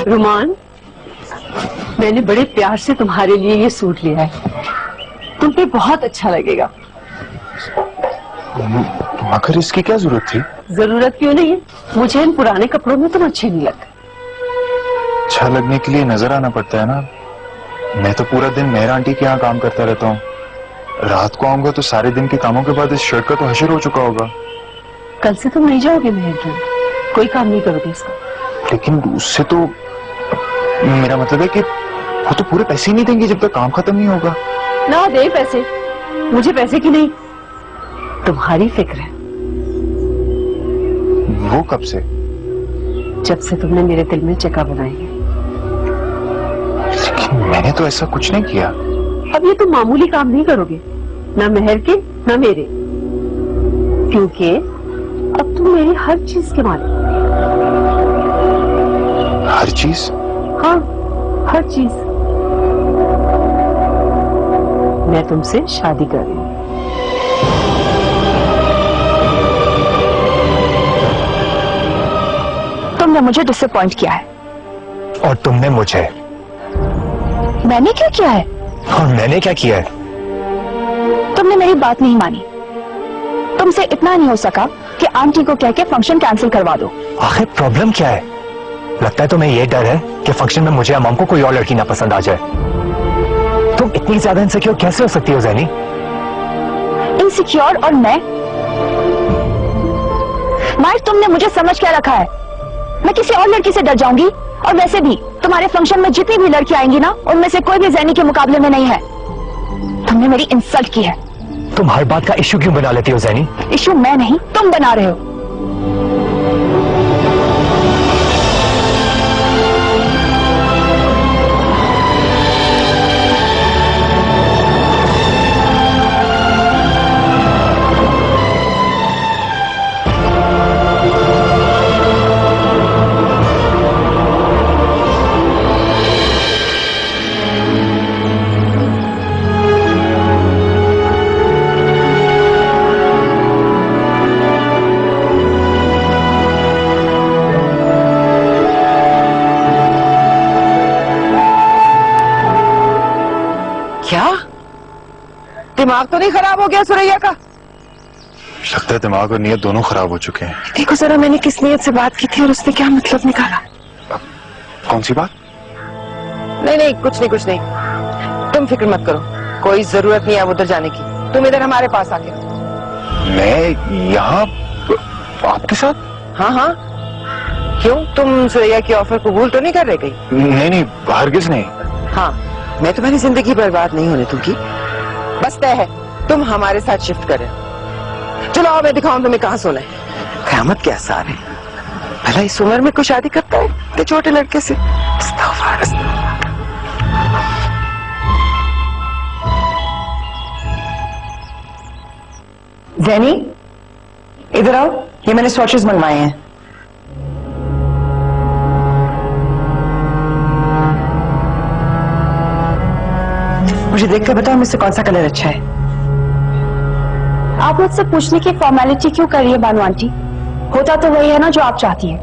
रुमान, मैंने बड़े प्यार से तुम्हारे लिए ये सूट लिया है, तुम पे बहुत अच्छा लगेगा। मगर इसकी क्या जरूरत थी? जरूरत क्यों नहीं है, मुझे इन पुराने कपड़ों में तुम अच्छे नहीं लगते। अच्छा लगने के लिए नजर आना पड़ता है ना। मैं तो पूरा दिन मेहर आंटी के यहाँ काम करता रहता हूँ, रात को आऊंगा तो सारे दिन के कामों के बाद इस शर्ट का तो हशर हो चुका होगा। कल से तुम नहीं जाओगे मेहर के, कोई काम नहीं करोगे इसका। लेकिन उससे तो मेरा मतलब है कि वो तो पूरे पैसे ही नहीं देंगे जब तक काम खत्म नहीं होगा। ना दे पैसे, मुझे पैसे की नहीं, तुम्हारी फिक्र है। वो कब से? जब से तुमने मेरे दिल में जगह बनाई है। लेकिन मैंने तो ऐसा कुछ नहीं किया। अब ये तुम मामूली काम नहीं करोगे, ना मेहर के ना मेरे, क्योंकि अब तुम मेरी हर चीज के मालिक। हर चीज? हाँ, हर चीज। मैं तुमसे शादी कर रही हूँ। तुमने मुझे डिसअपॉइंट किया है। और तुमने मुझे। मैंने क्या किया है? और मैंने क्या किया है? तुमने मेरी बात नहीं मानी। तुमसे इतना नहीं हो सका कि आंटी को कह के फंक्शन कैंसिल करवा दो। आखिर प्रॉब्लम क्या है? लगता है तुम्हें ये डर है कि फंक्शन में मुझे या मॉम को कोई और लड़की ना पसंद आ जाए। तुम इतनी ज्यादा इनसिक्योर कैसे हो सकती हो ज़ैनी? इनसिक्योर और मैं? माइक, तुमने मुझे समझ क्या रखा है? मैं किसी और लड़की से डर जाऊंगी? और वैसे भी तुम्हारे फंक्शन में जितनी भी लड़की आएंगी ना, उनमें से कोई भी ज़ैनी के मुकाबले में नहीं है। तुमने मेरी इंसल्ट की है। तुम हर बात का इश्यू क्यों बना लेती हो ज़ैनी? इश्यू मैं नहीं, तुम बना रहे हो। क्या दिमाग तो नहीं खराब हो गया सुरैया का? लगता है दिमाग और नीयत दोनों खराब हो चुके हैं। देखो जरा, मैंने किस नीयत से बात की थी और उसने क्या मतलब निकाला। कौन सी बात? नहीं नहीं, कुछ नहीं कुछ नहीं, तुम फिक्र मत करो, कोई जरूरत नहीं है उधर जाने की। तुम इधर हमारे पास आके। मैं यहाँ आपके साथ? हाँ हाँ, क्यों, तुम सुरैया की ऑफर कबूल तो नहीं कर रहे कहीं? नहीं नहीं, हरगिज नहीं। हाँ, मैं तुम्हारी जिंदगी बर्बाद नहीं होने दूंगी। बस तय है, तुम हमारे साथ शिफ्ट करें। चलो आओ, मैं दिखाऊं तुम्हें कहाँ सोना है। क़यामत के आसार है। भला इस उम्र में कोई शादी करता है इतने छोटे लड़के से? ज़ैनी, इधर आओ, ये मैंने स्वॉचेस मंगवाए हैं। मुझे देखकर बताओ मुझसे कौन सा कलर अच्छा है। आप मुझसे पूछने की फॉर्मेलिटी क्यों कर रही है बानू आंटी? होता तो वही है ना जो आप चाहती हैं।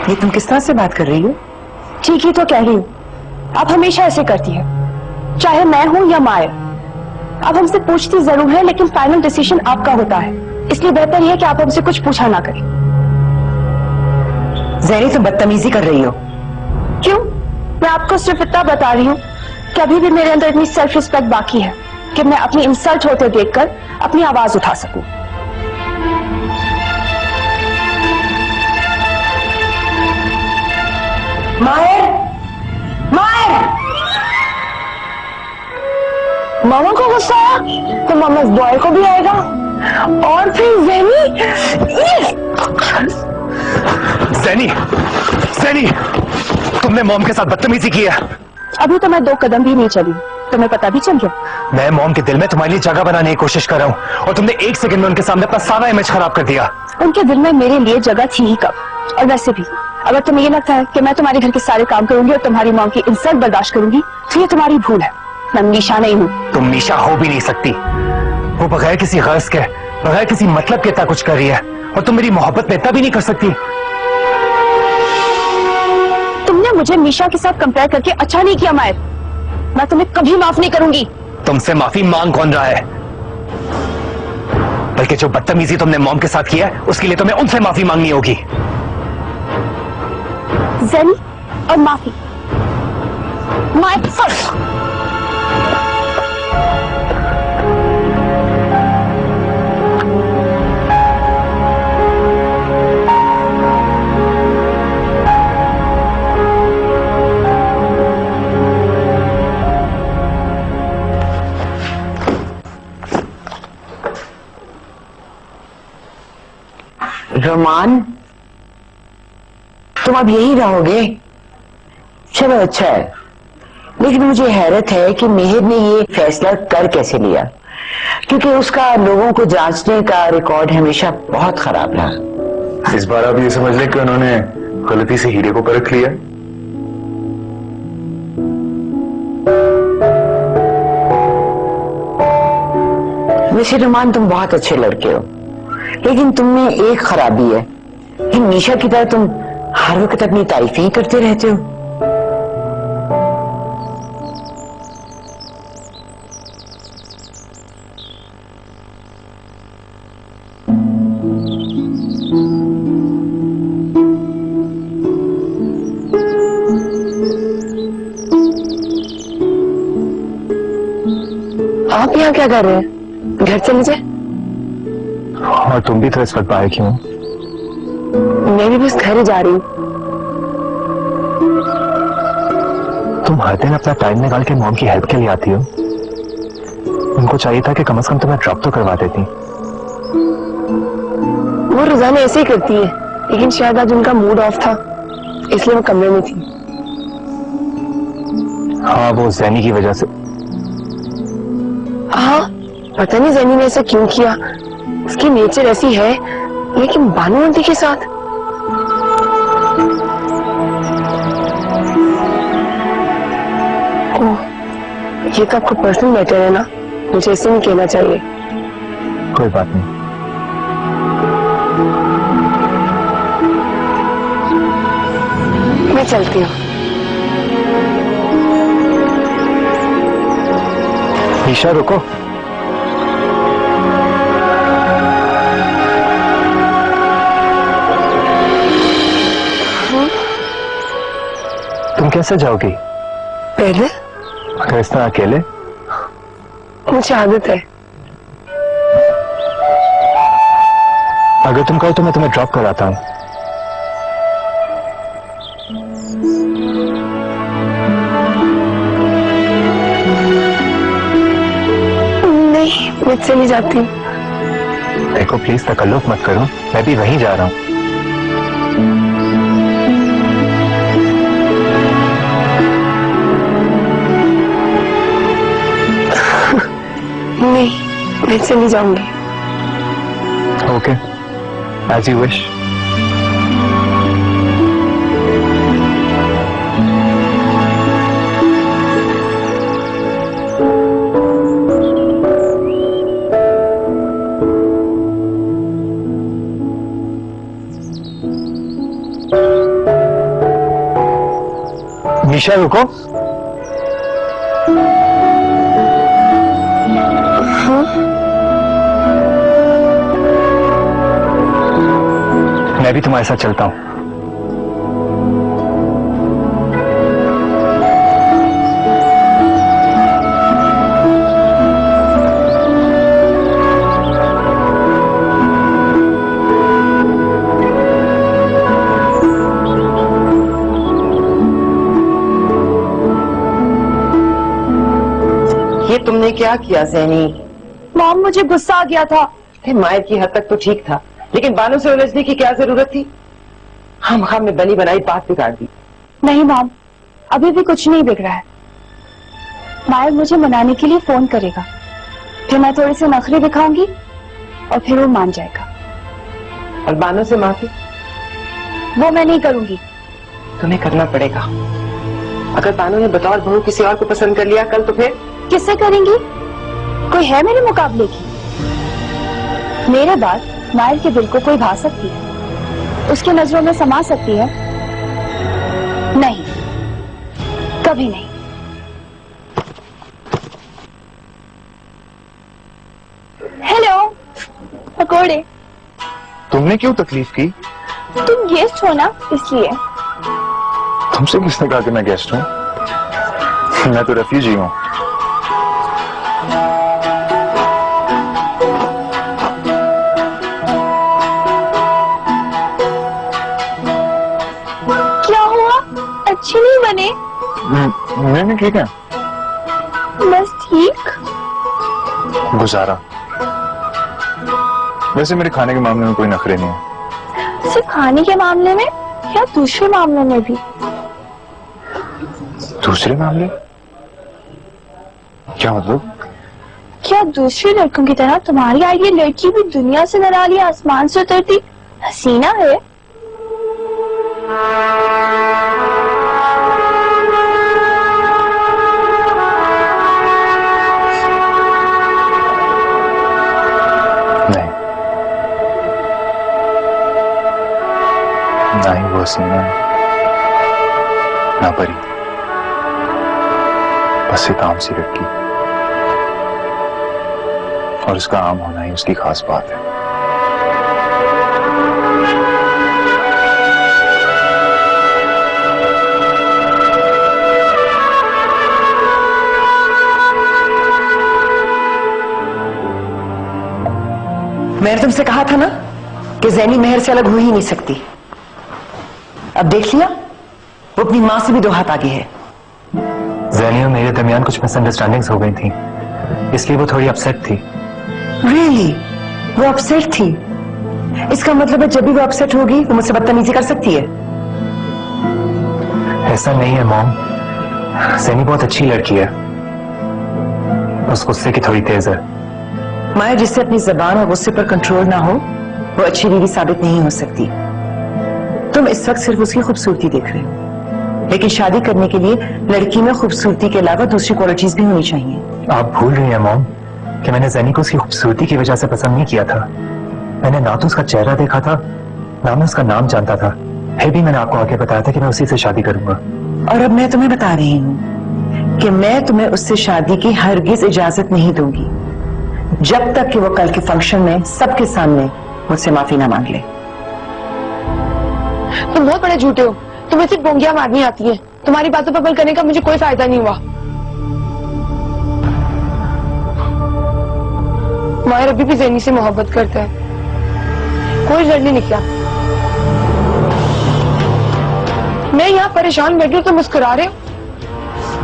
ये तुम किस तरह से बात कर रही हो? ठीक ही तो कह रही हूँ। आप हमेशा ऐसे करती है, चाहे मैं हूं या माया। आप हमसे पूछती जरूर है, लेकिन फाइनल डिसीजन आपका होता है, इसलिए बेहतर यह है कि आप हमसे कुछ पूछा ना करें। ज़ैनी, तुम बदतमीजी कर रही हो। क्यों? मैं आपको सिर्फ इतना बता रही हूँ कि अभी भी मेरे अंदर इतनी सेल्फ रिस्पेक्ट बाकी है कि मैं अपनी इंसल्ट होते देखकर अपनी आवाज उठा सकूं। माहिर, माहिर! मामा को गुस्सा आया तो मामा इस बॉय को भी आएगा। और फिर ज़ैनी, ज़ैनी, तुमने मॉम के साथ बदतमीजी की है। अभी तो मैं 2 कदम भी नहीं चली, तुम्हें पता भी चल गया। मैं मॉम के दिल में तुम्हारे लिए जगह बनाने की कोशिश कर रहा हूँ और तुमने 1 सेकंड में उनके सामने अपना सारा इमेज खराब कर दिया। उनके दिल में मेरे लिए जगह थी ही कब? और वैसे भी अगर तुम्हें ये लगता है कि मैं तुम्हारे घर के सारे काम करूंगी और तुम्हारी मॉम की इंसल्ट बर्दाश्त करूंगी तो ये तुम्हारी भूल है। मैं मीशा नहीं हूँ। तुम मीशा हो भी नहीं सकती। वो बगैर किसी गर्ज के, बगैर किसी मतलब के इतना कुछ कर रही है और तुम मेरी मोहब्बत में इतना भी नहीं कर सकती। मुझे मीशा के साथ कंपेयर करके अच्छा नहीं किया मायर। मैं तुम्हें कभी माफ नहीं करूंगी। तुमसे माफी मांग कौन रहा है? बल्कि जो बदतमीजी तुमने मॉम के साथ किया है उसके लिए तुम्हें उनसे माफी मांगनी होगी। ज़ेनी और माफी माय फर्स्ट। रोमान, तुम अब यही रहोगे? चलो अच्छा है, लेकिन मुझे हैरत है कि मेहर ने ये फैसला कर कैसे लिया, क्योंकि उसका लोगों को जांचने का रिकॉर्ड हमेशा बहुत खराब रहा। इस बार आप ये समझ लें कि उन्होंने गलती से हीरे को परख लिया। वैसे रोमान, तुम बहुत अच्छे लड़के हो, लेकिन तुममें एक खराबी है कि मीशा की तरह तुम हर वक्त अपनी तारीफ ही करते रहते हो। आप यहाँ क्या कर रहे हैं? घर चले जाए। और तुम भी तो इस वक्त आए क्यों? मैं भी बस घर जा रही हूँ। तुम हर दिन अपना टाइम निकाल के मॉम की हेल्प के लिए आती हो। उनको चाहिए था कि कम से कम तुम्हें ड्रॉप तो करवा देती। वो रोजाना ऐसे ही करती है, लेकिन शायद आज उनका मूड ऑफ था, इसलिए वो कमरे में थी। हाँ, वो ज़ेनी की वजह से। हाँ, पता नहीं ज़ेनी ने ऐसा क्यों किया। उसकी नेचर ऐसी है, लेकिन बानू आंटी के साथ ये तो आपको पर्सनल मैटर है ना, मुझे ऐसे नहीं कहना चाहिए। कोई बात नहीं। मैं चलती हूँ। ईशा, रुको। तुम कैसे जाओगी? पहले अगर इस तरह अकेले? मुझे आदत है। अगर तुम कहो तो मैं तुम्हें ड्रॉप कराता हूँ। नहीं, मैं चली जाती हूँ। देखो प्लीज तकल्लुफ मत करो, मैं भी वहीं जा रहा हूँ। नहीं, मैं चली जाऊंगी। Okay, as you wish. Nisha, रुको। मैं भी तुम्हारे साथ चलता हूं। ये तुमने क्या किया ज़ेनी? मॉम, मुझे गुस्सा आ गया था। मायर की हद तक तो ठीक था, लेकिन बानू से उलझने की क्या जरूरत थी? हम में बनी बनाई बात बिगाड़ दी। नहीं मॉम, अभी भी कुछ नहीं बिगड़ा है। मायर मुझे मनाने के लिए फोन करेगा, फिर मैं थोड़े से नखरे दिखाऊंगी और फिर वो मान जाएगा। और बानू से माफी? वो मैं नहीं करूंगी। तुम्हें करना पड़ेगा। अगर बानू ने बतौर बहू किसी और को पसंद कर लिया कल, तो फिर किससे करेंगी? कोई है मेरे मुकाबले की? मेरे बाद मायर के दिल को कोई भा सकती है, उसके नजरों में समा सकती है? नहीं, कभी नहीं। हेलो, पकोड़े। तुमने क्यों तकलीफ की? तुम गेस्ट हो ना, इसलिए। तुमसे किसने कहा कि मैं गेस्ट हूँ? मैं तो रेफ्यूजी हूँ। क्या हुआ? अच्छे नहीं बने? नहीं ठीक है। बस ठीक। गुजारा। वैसे मेरे खाने के मामले में कोई नखरे नहीं है। सिर्फ खाने के मामले में या दूसरे मामलों में भी? दूसरे मामले? क्या मतलब? क्या दूसरे लड़कों की तरह तुम्हारी आइडिया लड़की भी दुनिया से निराली आसमान से उतरती हसीना है? नहीं, ना ही वो हसीना, ना परी, बस एक आम सी लड़की, और उसका आम होना ही उसकी खास बात है। मैंने तुमसे कहा था ना कि जैनी मेहर से अलग हो ही नहीं सकती। अब देख लिया, वो अपनी मां से भी 2 हाथ आगे है। जैनी और मेरे दरमियान कुछ मिसअंडरस्टैंडिंग्स हो गई थी, इसलिए वो थोड़ी अपसेट थी। रियली? वो अपसेट थी? इसका मतलब है जब भी वो अपसेट होगी वो मुझसे बदतमीजी कर सकती है? ऐसा नहीं है मॉम, जैनी बहुत अच्छी लड़की है, बस गुस्से की थोड़ी तेज है। माया, जिससे अपनी जबान और गुस्से पर कंट्रोल ना हो वो अच्छी बीवी साबित नहीं हो सकती। तुम इस वक्त सिर्फ उसकी खूबसूरती देख रहे हो, लेकिन शादी करने के लिए लड़की में खूबसूरती के अलावा दूसरी क्वालिटीज भी होनी चाहिए। आप भूल रही हैं मॉम कि मैंने जैनी को उसकी खूबसूरती की वजह से पसंद नहीं किया था। मैंने ना तो उसका चेहरा देखा था, ना मैं उसका नाम जानता था। फिर भी मैंने आपको आगे बताया था कि मैं उसी से शादी करूंगा। और अब मैं तुम्हें बता रही हूँ कि मैं तुम्हें उससे शादी की हरगिज इजाजत नहीं दूंगी जब तक कि वो कल के फंक्शन में सबके सामने मुझसे माफी ना मांग ले। तुम बहुत बड़े झूठे हो, तुम्हें सिर्फ बोंगियां मारनी आती है। तुम्हारी बातों पर अमल करने का मुझे कोई फायदा नहीं हुआ। मायर अभी भी जैनी से मोहब्बत करता है, कोई रिजल्ट नहीं निकला। मैं यहाँ परेशान बैठी हूँ, तुम मुस्कुरा रहे हो।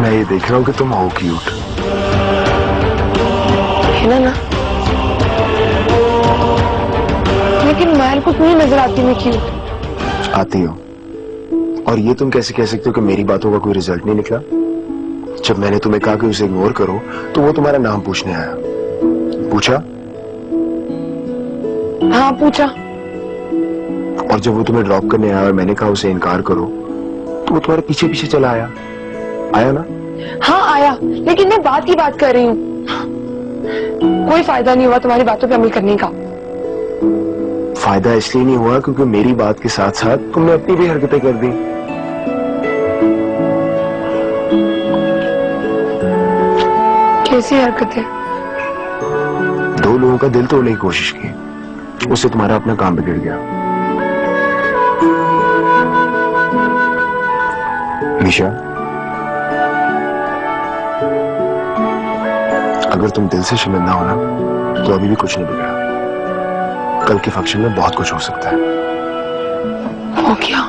मैं ये देख रहा हूँ कि तुम हो क्यूट, है ना? लेकिन मायर को क्यों नजर आती मैं क्यूट? आती हो। और ये तुम कैसे कह सकते हो कि मेरी बातों का कोई रिजल्ट नहीं निकला? जब मैंने तुम्हें कहा कि उसे इग्नोर करो तो वो तुम्हारा नाम पूछने आया। पूछा? हाँ पूछा। और जब वो तुम्हें ड्रॉप करने आया और मैंने कहा उसे इनकार करो तो वो तुम्हारे पीछे पीछे चला आया। आया ना? हाँ आया, लेकिन मैं बात की बात कर रही हूँ। कोई फायदा नहीं हुआ तुम्हारी बातों पे अमल करने का। फायदा इसलिए नहीं हुआ क्योंकि मेरी बात के साथ साथ तुमने अपनी भी हरकतें कर दी। कैसी हरकतें? 2 लोगों का दिल तोड़ने की कोशिश की, उससे तुम्हारा अपना काम बिगड़ गया। निशा, अगर तुम दिल से शर्मिंदा हो ना तो अभी भी कुछ नहीं बिगड़ा। कल के फंक्शन में बहुत कुछ हो सकता है। हो क्या?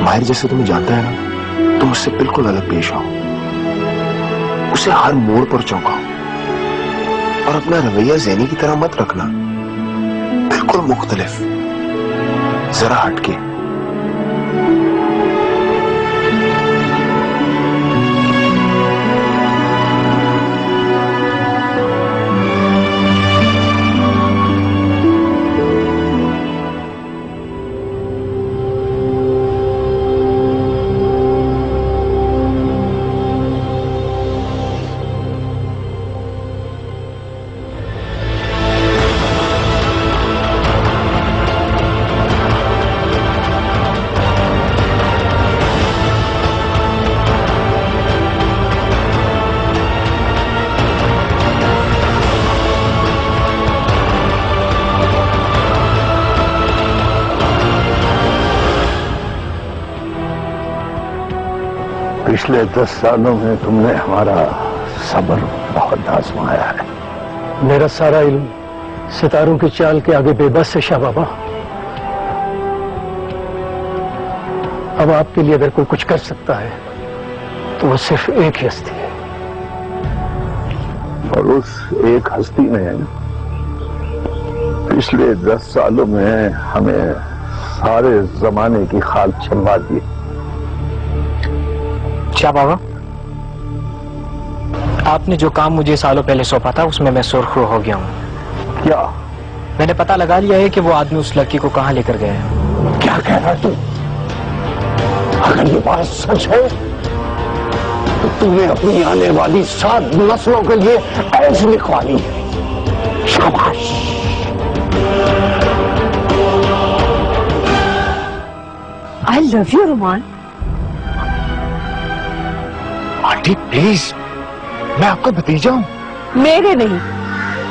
माहिर जैसे तुम्हें जानता है ना, तुम उससे बिल्कुल अलग पेश आओ, उसे हर मोड़ पर चौंकाओ और अपना रवैया ज़ैनी की तरह मत रखना, बिल्कुल मुख्तलिफ, जरा हटके। पिछले 10 सालों में तुमने हमारा सब्र बहुत आजमाया है। मेरा सारा इल्म सितारों की चाल के आगे बेबस है शाह बाबा। अब आपके लिए अगर कोई कुछ कर सकता है तो वो सिर्फ एक ही हस्ती है, और उस एक हस्ती ने पिछले 10 सालों में हमें सारे जमाने की खाल छलवा दी। क्या बाबा, आपने जो काम मुझे सालों पहले सौंपा था उसमें मैं सुर्खरू हो गया हूँ। क्या? मैंने पता लगा लिया है कि वो आदमी उस लड़की को कहाँ लेकर गए हैं। क्या कह रहा तू? अगर ये बात सच है तो तूने अपनी आने वाली 7 नस्लों के लिए ऐश लिखवा ली। शाबाश। I love you Roman. Aunty please, मैं आपका भतीजा हूं। मेरे नहीं,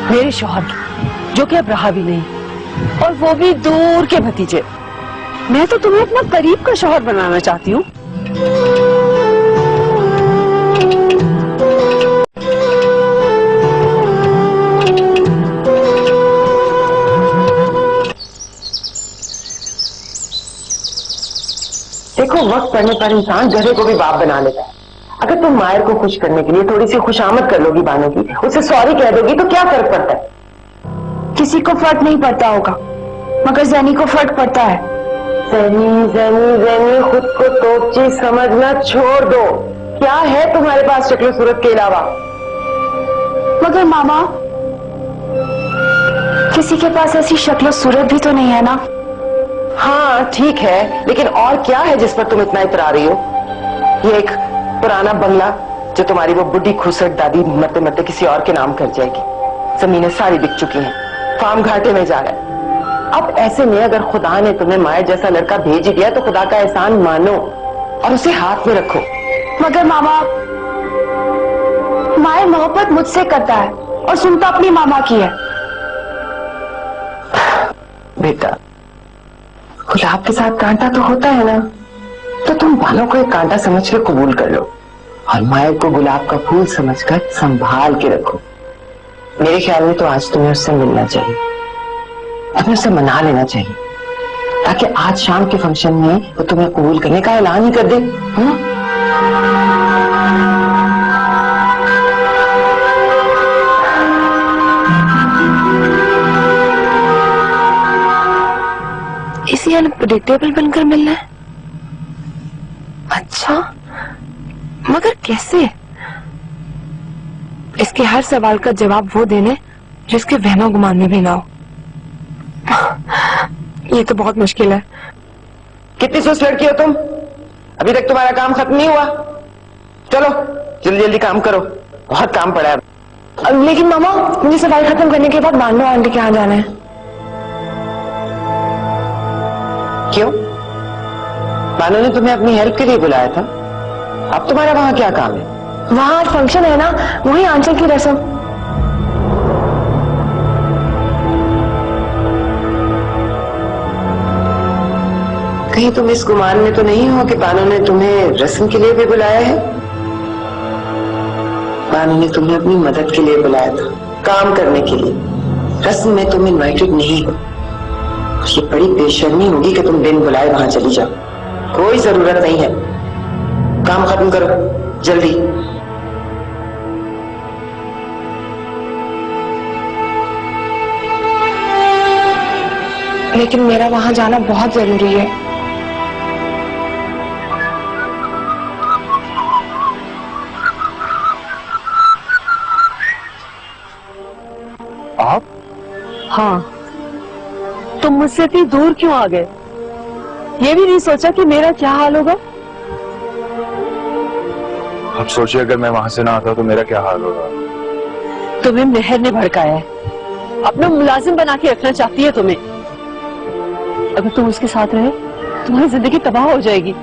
मेरे शौहर के, जो कि अब रहा भी नहीं, और वो भी दूर के भतीजे। मैं तो तुम्हें अपना करीब का शौहर बनाना चाहती हूँ। देखो, वक्त पड़ने पर इंसान गधे को भी बाप बना लेता है। अगर तुम मायर को खुश करने के लिए थोड़ी सी खुशामद कर लोगी बानो की, उसे सॉरी कह दोगी तो क्या फर्क पड़ता है? किसी को फर्क नहीं पड़ता होगा, मगर जैनी को फर्क पड़ता है। जैनी जैनी जैनी, खुद को तोपची समझना छोड़ दो। क्या है तुम्हारे पास शक्ल सूरत के अलावा? मगर मामा, किसी के पास ऐसी शक्ल सूरत भी तो नहीं है ना। हाँ ठीक है, लेकिन और क्या है जिस पर तुम इतना इतरा रही हो? ये एक पुराना बंगला जो तुम्हारी वो बुढ़ी खुसट दादी मरते मरते किसी और के नाम कर जाएगी। जमीनें सारी बिक चुकी हैं, फार्म घाटे में जा रहा है। अब ऐसे में अगर खुदा ने तुम्हें मायर जैसा लड़का भेज ही दिया तो खुदा का एहसान मानो और उसे हाथ में रखो। मगर मामा, मायर मोहब्बत मुझसे करता है और सुन तो अपनी मामा की है। बेटा, गुलाब के साथ कांटा तो होता है ना, तो तुम बालों को एक कांटा समझ के कबूल कर लो और मायर को गुलाब का फूल समझकर संभाल के रखो। मेरे ख्याल में तो आज तुम्हें उससे मिलना चाहिए, अपने उससे मना लेना चाहिए, ताकि आज शाम के फंक्शन में वो तुम्हें कबूल करने का ऐलान ही कर दे। इसी अनप्रेडिक्टेबल बनकर मिलना है। अच्छा, मगर कैसे? इसके हर सवाल का जवाब वो देने जिसके वहमो गुमान में भी ना हो। ये तो बहुत मुश्किल है। कितनी सुस्त लड़की हो तुम, अभी तक तुम्हारा काम खत्म नहीं हुआ। चलो जल्दी जल्दी काम करो, बहुत काम पड़ा है। लेकिन मामा, मुझे सवाल खत्म करने के बाद मानो आंटी के यहाँ जाना है। क्यों? बानो ने तुम्हें अपनी हेल्प के लिए बुलाया था। अब तुम्हारा वहां क्या काम है? वहां आज फंक्शन है ना, वही आंचल की रस्म। कहीं तुम इस गुमान में तो नहीं हो कि बानो ने तुम्हें रस्म के लिए भी बुलाया है? बानो ने तुम्हें अपनी मदद के लिए बुलाया था, काम करने के लिए। रस्म में तुम इनवाइटेड नहीं हो। ये बड़ी बेशर्मी होगी कि तुम बिन बुलाए वहां चली जाओ। कोई जरूरत नहीं है। काम खत्म करो जल्दी। लेकिन मेरा वहां जाना बहुत जरूरी है। आप? हाँ, तुम मुझसे इतनी दूर क्यों आ गए? ये भी नहीं सोचा कि मेरा क्या हाल होगा? अब सोचिए, अगर मैं वहां से ना आता तो मेरा क्या हाल होगा? तुम्हें मेहर ने भड़काया है, अपना मुलाजिम बना के रखना चाहती है तुम्हें। अगर तुम उसके साथ रहे तुम्हारी जिंदगी तबाह हो जाएगी।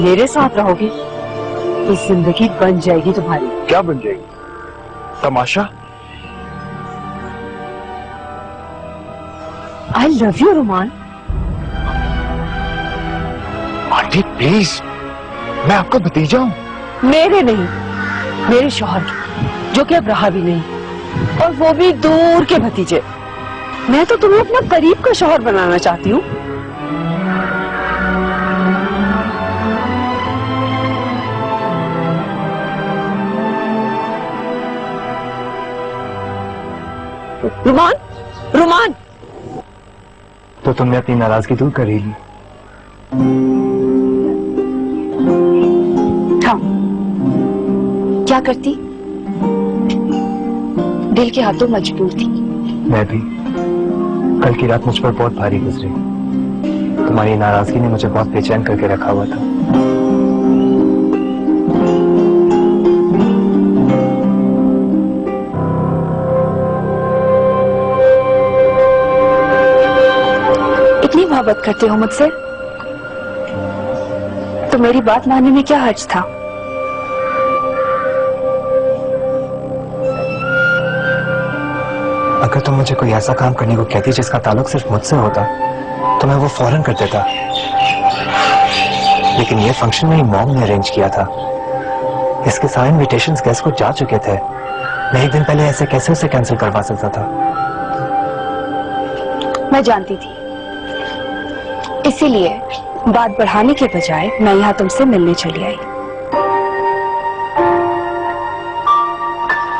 मेरे साथ रहोगे तो जिंदगी बन जाएगी तुम्हारी। क्या बन जाएगी? तमाशा? I love you Roman. Aunty please, मैं आपका भतीजा हूं। मेरे नहीं, मेरे शौहर की, जो कि अब रहा भी नहीं, और वो भी दूर के भतीजे। मैं तो तुम्हें अपना करीब का शौहर बनाना चाहती हूँ। रुमान, रुमान, तो तुमने अपनी नाराजगी दूर कर ही ली। हाँ, क्या करती? दिल के हाथों मजबूर थी। मैं भी। कल की रात मुझ पर बहुत भारी गुजरी। तुम्हारी नाराजगी ने मुझे बहुत बेचैन करके रखा हुआ था। इतनी मोहब्बत करते हो मुझसे तो मेरी बात मानने में क्या हर्ज था? अगर तुम मुझे कोई ऐसा काम करने को कहती जिसका ताल्लुक सिर्फ मुझसे होता तो मैं वो फौरन कर देता, लेकिन ये फंक्शन मेरी मॉम ने अरेंज किया था। इसके सारे इनविटेशंस गेस्ट को जा चुके थे। मैं एक दिन पहले ऐसे कैसे उसे कैंसिल करवा सकता था? मैं जानती थी, इसीलिए बात बढ़ाने के बजाय मैं यहाँ तुमसे मिलने चली आई।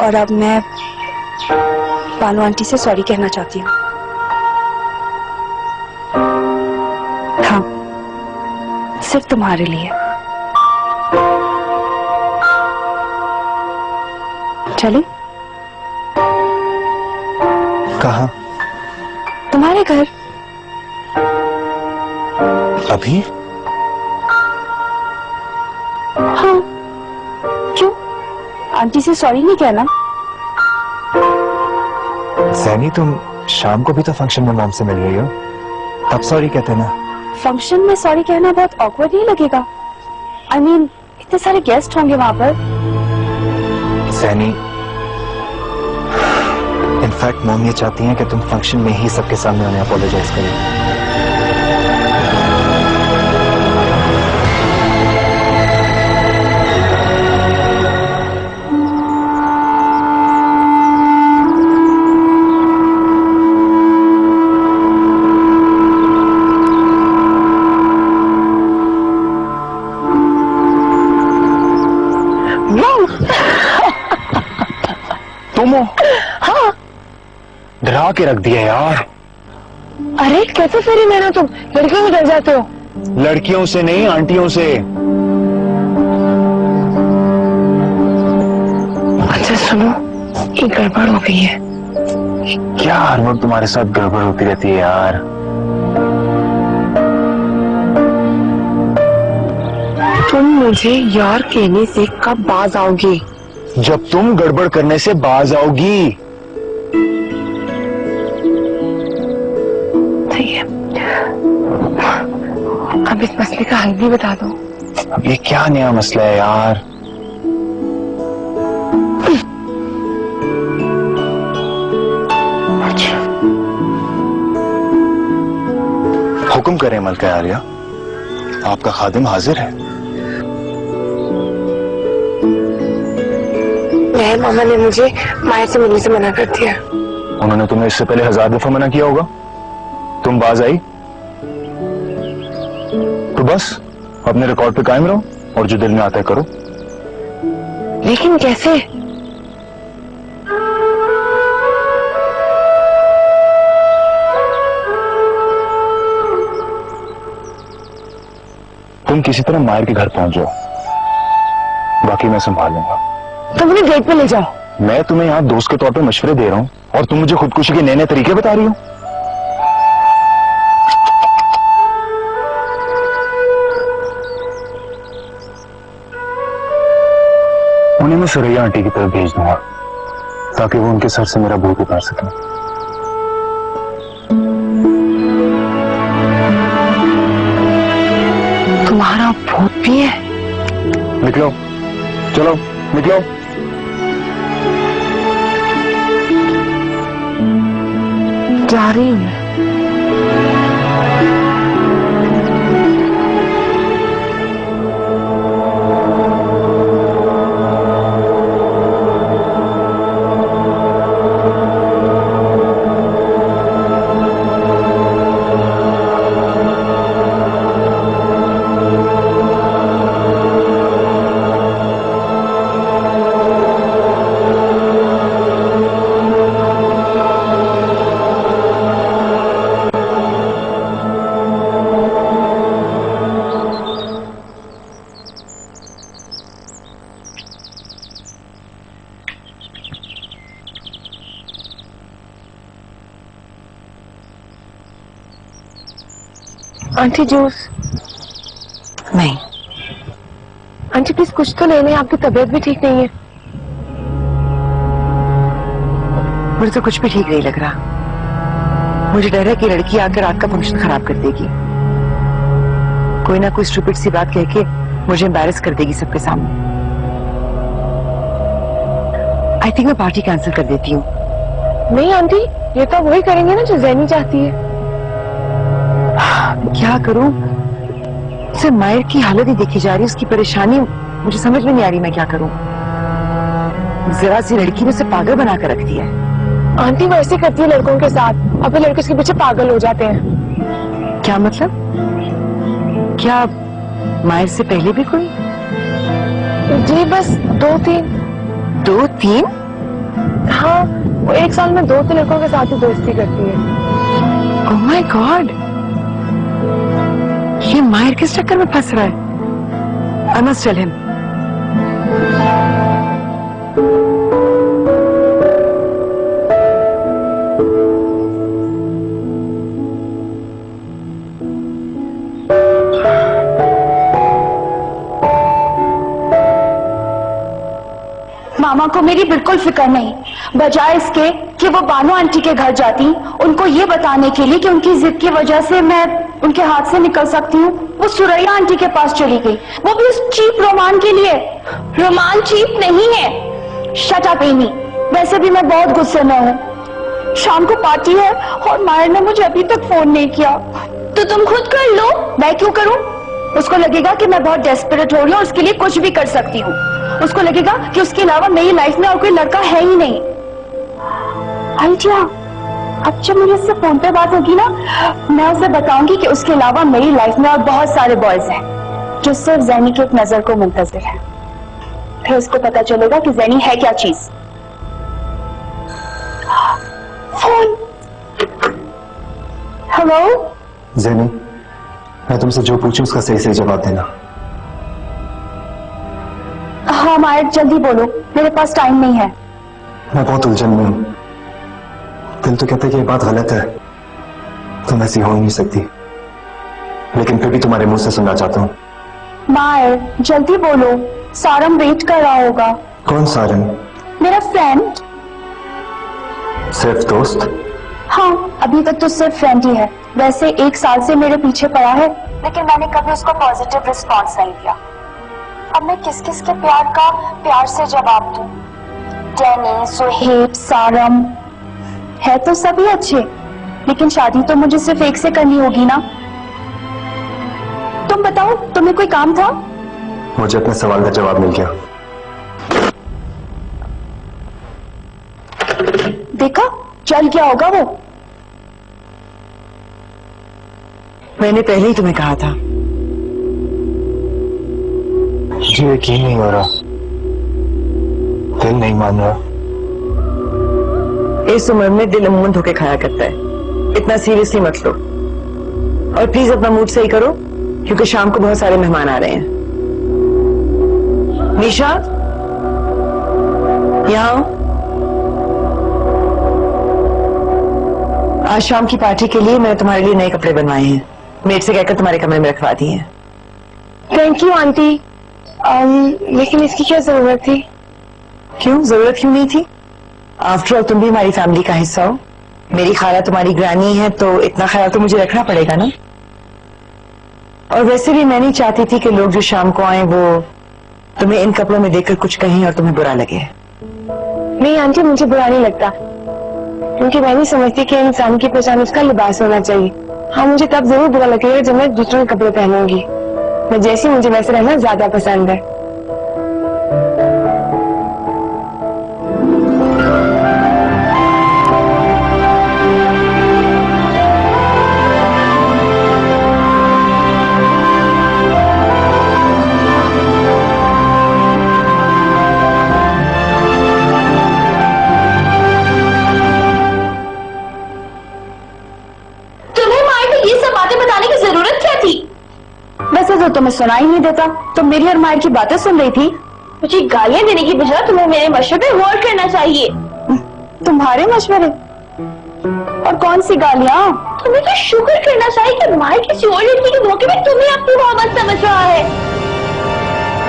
और अब मैं बानू आंटी से सॉरी कहना चाहती हूँ। हाँ, सिर्फ तुम्हारे लिए। चले? कहाँ? तुम्हारे घर। अभी? हाँ, क्यों? आंटी से सॉरी नहीं कहना? सैनी, तुम शाम को भी तो फंक्शन में मॉम से मिल रही हो, तब सॉरी कहते ना। फंक्शन में सॉरी कहना बहुत ऑकवर्ड नहीं लगेगा? I mean, इतने सारे गेस्ट होंगे वहां पर। सैनी, इनफैक्ट मॉम ये चाहती हैं कि तुम फंक्शन में ही सबके सामने उन्हें अपोलोजाइज करो। तुम हो? हाँ। डरा के रख दिया यार। अरे कैसे फेरी मैंने, तुम लड़कियों में डर जाते हो? लड़कियों से नहीं, आंटियों से। अच्छा सुनो, ये गड़बड़ हो गई है। क्या हर वक्त तुम्हारे साथ गड़बड़ होती रहती है यार? तुम मुझे यार कहने से कब बाज आओगे? जब तुम गड़बड़ करने से बाज आओगी। ठीक है, अब इस मसले का हल भी बता दो। अब ये क्या नया मसला है यार? अच्छा, हुक्म करें मलका आर्या, आपका खादिम हाजिर है। मेहर मामा ने मुझे माया से मिलने से मना कर दिया। उन्होंने तुम्हें इससे पहले 1000 दफा मना किया होगा। तुम बाज आई तो बस अपने रिकॉर्ड पे कायम रहो और जो दिल में आता है करो। लेकिन कैसे? तुम किसी तरह मायर के घर पहुंच जाओ, बाकी मैं संभाल लूंगा। तुम मुझे गेट पे ले जाओ। मैं तुम्हें यहाँ दोस्त के तौर पे मशवरे दे रहा हूँ और तुम मुझे खुदकुशी के नए नए तरीके बता रही हो। उन्हें मैं सुरैया आंटी की तरफ भेज दूंगा ताकि वो उनके सर से मेरा भूत उतार सके। तुम्हारा भूत भी है? निकलो, चलो निकलो। जा रही हूँ। आंटी जूस नहीं, आंटी प्लीज कुछ तो ले लें, आपकी तबीयत भी ठीक नहीं है। मुझे तो कुछ भी ठीक नहीं लग रहा। मुझे डर है कि लड़की आकर रात का फंक्शन खराब कर देगी, कोई ना कोई स्टूपिड सी बात कह के मुझे एम्बैरेस कर देगी सबके सामने। आई थिंक मैं पार्टी कैंसिल कर देती हूँ। नहीं आंटी, ये तो वही करेंगे ना जो जैनी चाहती है। क्या करूं? उसे मायर की हालत ही देखी जा रही है, उसकी परेशानी मुझे समझ में नहीं आ रही मैं क्या करूं। जरा सी लड़की ने उसे पागल बनाकर रख दिया है। आंटी वो ऐसे करती है लड़कों के साथ, अब वो लड़के उसके पीछे पागल हो जाते हैं। क्या मतलब? क्या मायर से पहले भी कोई? जी बस 2-3। 2-3? हाँ, वो 1 साल में 2-3 लड़कों के साथ ही दोस्ती करती है। ओह माय गॉड, ये मायर किस चक्कर में फंस रहा है? I must tell him. मामा को मेरी बिल्कुल फिक्र नहीं, बजाय इसके कि वो बानो आंटी के घर जाती उनको ये बताने के लिए कि उनकी जिद की वजह से मैं उनके हाथ से निकल सकती हूँ, वो सुरैया आंटी के पास चली गई, वो भी उस चीप रोमान के लिए। रोमान चीप नहीं है। शट अप एमी, वैसे भी मैं बहुत गुस्से में हूँ। शाम को पार्टी है और मायर ने मुझे अभी तक फोन नहीं किया। तो तुम खुद कर लो। मैं क्यों करूँ? उसको लगेगा कि मैं बहुत डेस्परेट हो रही हूँ और उसके लिए कुछ भी कर सकती हूँ। उसको लगेगा कि उसके अलावा मेरी लाइफ में और कोई लड़का है ही नहीं। आइडिया, अब जब मेरी उससे फोन पे बात होगी ना, मैं उसे बताऊंगी कि उसके अलावा मेरी लाइफ में और बहुत सारे बॉयज हैं जो सिर्फ जैनी की एक नजर को मुंतजिर है। फिर उसको पता चलेगा कि जैनी है क्या चीज। फोन। हेलो ज़ैनी, मैं तुमसे जो पूछूं उसका सही सही जवाब देना। हाँ मायर, जल्दी बोलो, मेरे पास टाइम नहीं है। मैं बहुत उलझन में हूं। दिल तो कहते कि ये बात गलत है, तुम ऐसी हो ही नहीं सकती, लेकिन फिर भी तुम्हारे मुंह से सुनना चाहता हूँ। मायर जल्दी बोलो, सारम वेट कर रहा होगा। कौन सारन? मेरा फ्रेंड। सिर्फ दोस्त? हाँ, अभी तक तो सिर्फ फ्रेंड ही है। वैसे 1 साल से मेरे पीछे पड़ा है, लेकिन मैंने कभी उसको पॉजिटिव रिस्पॉन्स नहीं दिया। अब मैं किस किस के प्यार का प्यार से जवाब दूं? डैनी, सुहेब, सारम है तो सभी अच्छे, लेकिन शादी तो मुझे सिर्फ एक से करनी होगी ना। तुम बताओ, तुम्हें कोई काम था? मुझे अपने सवाल का जवाब मिल गया। देखा, चल क्या होगा वो। मैंने पहले ही तुम्हें कहा था। मुझे यकीन नहीं हो रहा, दिल नहीं मान रहा। इस उम्र में दिल अमूमन धोखे खाया करता है, इतना सीरियसली मत लो। और प्लीज अपना मूड सही करो, क्योंकि शाम को बहुत सारे मेहमान आ रहे हैं। निशा, यहाँ आओ। आज शाम की पार्टी के लिए मैंने तुम्हारे लिए नए कपड़े बनवाए हैं, मेड से कहकर तुम्हारे कमरे में रखवा दिए हैं। Thank you aunty. लेकिन इसकी क्या जरूरत थी? क्यों जरूरत क्यों नहीं थी? आफ्टर ऑल तुम भी हमारी फैमिली का हिस्सा हो। मेरी खाला तुम्हारी ग्रानी है, तो इतना ख्याल तो मुझे रखना पड़ेगा ना। और वैसे भी मैं नहीं चाहती थी कि लोग जो शाम को आए वो तुम्हें इन कपड़ों में देखकर कुछ कहें और तुम्हें बुरा लगे। नहीं आंटी, मुझे बुरा नहीं लगता, क्योंकि मैं नहीं समझती कि इंसान की पहचान उसका लिबास होना चाहिए। हाँ, मुझे तब जरूर बुरा लगेगा जब मैं दूसरों के कपड़े पहनूंगी। मैं जैसी मुझे वैसे रहना ज्यादा पसंद है। वैसे तो तुम्हें सुनाई नहीं देता, तुम मेरी और मायर की बातें सुन रही थी। मुझे गालियां देने की बजाय तुम्हें मेरे मशवरे पे गौर करना चाहिए। तुम्हारे मशवरे? और कौन सी गालियां? तुम्हें तो शुक्र करना चाहिए कि माए किसी और लड़की के धोखे में तुम्हें अपनी मोहब्बत समझ रहा है।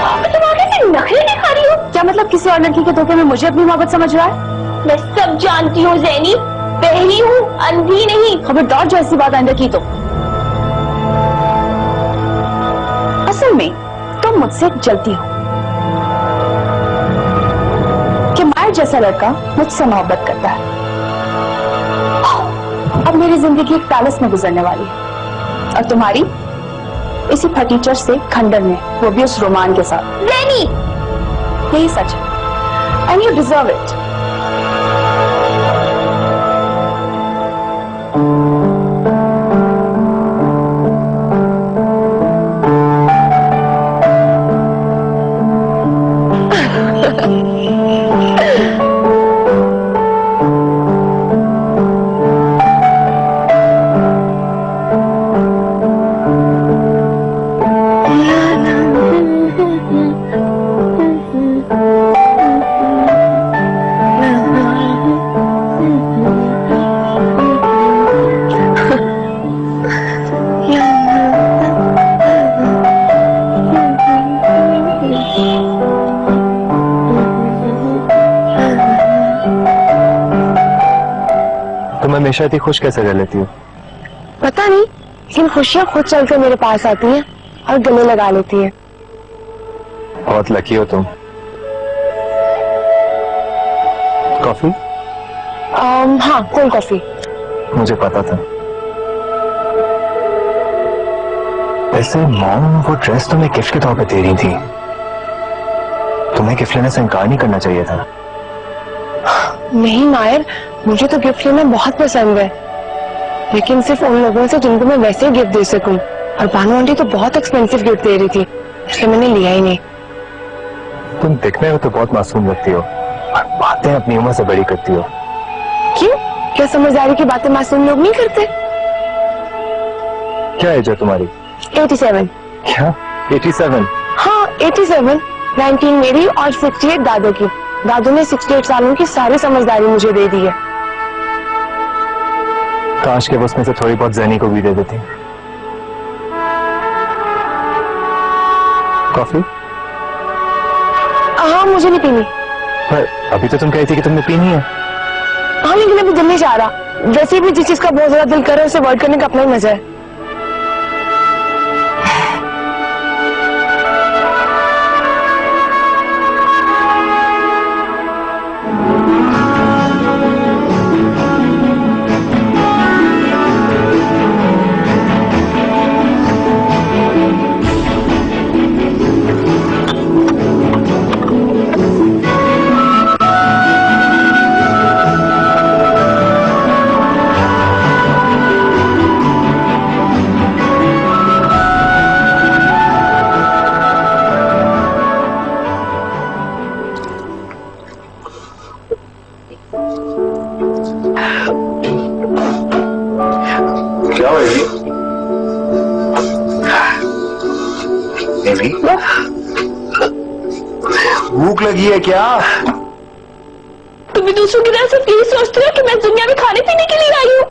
और तुम आगे से नखरे दिखा रही हो। क्या मतलब किसी और लड़की के धोखे में मुझे अपनी मोहब्बत समझ रहा है? मैं सब जानती हूँ ज़ैनी, पहली हूँ, अंधी नहीं। खबरदार जो ऐसी बात आइंदा की तो। असल में तुम मुझसे जलती हो कि मायर जैसा लड़का मुझसे मोहब्बत करता है। अब मेरी जिंदगी एक पैलेस में गुजरने वाली है और तुम्हारी इसी फर्नीचर से खंडर में, वो भी उस रोमान के साथ। ज़ैनी, यही सच है एंड यू डिजर्व इट। तुम हमेशा इतनी खुश कैसे रह लेती हो? पता नहीं, लेकिन खुशियां खुद चलकर मेरे पास आती हैं और गले लगा लेती हैं। बहुत लकी हो तुम। कॉफी? हाँ, कोल्ड कॉफी। मुझे पता था। ऐसे मॉम वो ड्रेस तुम्हें गिफ्ट के तौर पे दे रही थी, तुम्हें गिफ्ट लेने से इनकार नहीं करना चाहिए था। नहीं मायर, मुझे तो गिफ्ट लेना बहुत पसंद है, लेकिन सिर्फ उन लोगों से जिनको मैं वैसे ही गिफ्ट दे सकूं। और बानू आंटी तो बहुत एक्सपेंसिव गिफ्ट दे रही थी, इसलिए मैंने लिया ही नहीं। तुम दिखने में तो बहुत मासूम लगती हो और बातें अपनी उम्र से बड़ी करती हो। क्यों? क्या समझदारी की बातें मासूम लोग नहीं करते? क्या एज है तुम्हारी? 87। क्या 87? हाँ 87। 19 मेरी और 68 दादू की। दादू ने 68 सालों की सारी समझदारी मुझे दे दी है। काश के वो उसमें से थोड़ी बहुत ज़ैनी को भी दे देती। कॉफी? हाँ, मुझे नहीं पीनी। पर अभी तो तुम कही थी कि तुमने पीनी है। हाँ, लेकिन अभी दिल नहीं चाह रहा। वैसे भी जिस चीज का बहुत ज्यादा दिल करे उसे अवॉइड करने का अपना ही मजा है। क्या होगी? बेबी, भूख लगी है क्या? तुम भी दूसरों की तरह सिर्फ यही सोचते हो कि मैं दुनिया में खाने पीने के लिए आई हूँ।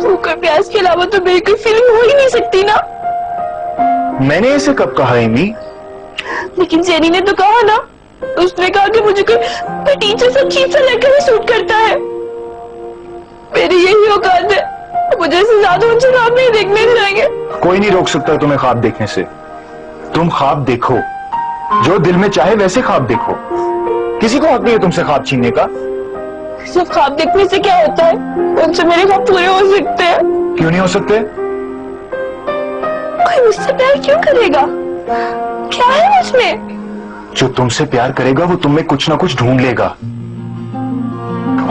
भूख और प्यास के अलावा तो मेरी कोई फीलिंग हो ही नहीं सकती ना। मैंने ऐसे कब कहा एमी? लेकिन जेनी ने तो कहा ना, उसने कहा कि मुझे कोई टीचर से अजीब सा लड़का ही सूट करता है। मेरी यही औकात है, मुझे इससे ज्यादा उनसे ख्वाब नहीं देखने चाहिए। कोई नहीं रोक सकता तुम्हें ख्वाब देखने से। तुम ख्वाब देखो, जो दिल में चाहे वैसे ख्वाब देखो। किसी को हक नहीं है तुमसे ख्वाब छीनने का। सिर्फ ख्वाब देखने से क्या होता है? उनसे मेरे ख्वाब पूरे हो सकते हैं। क्यों नहीं हो सकते? कोई मुझसे प्यार क्यों करेगा? क्या है मुझमें? जो तुमसे प्यार करेगा वो तुम में कुछ ना कुछ ढूंढ लेगा।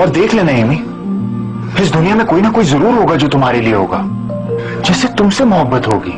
और देख लेना एमी, इस दुनिया में कोई ना कोई जरूर होगा जो तुम्हारे लिए होगा, जिससे तुमसे मोहब्बत होगी।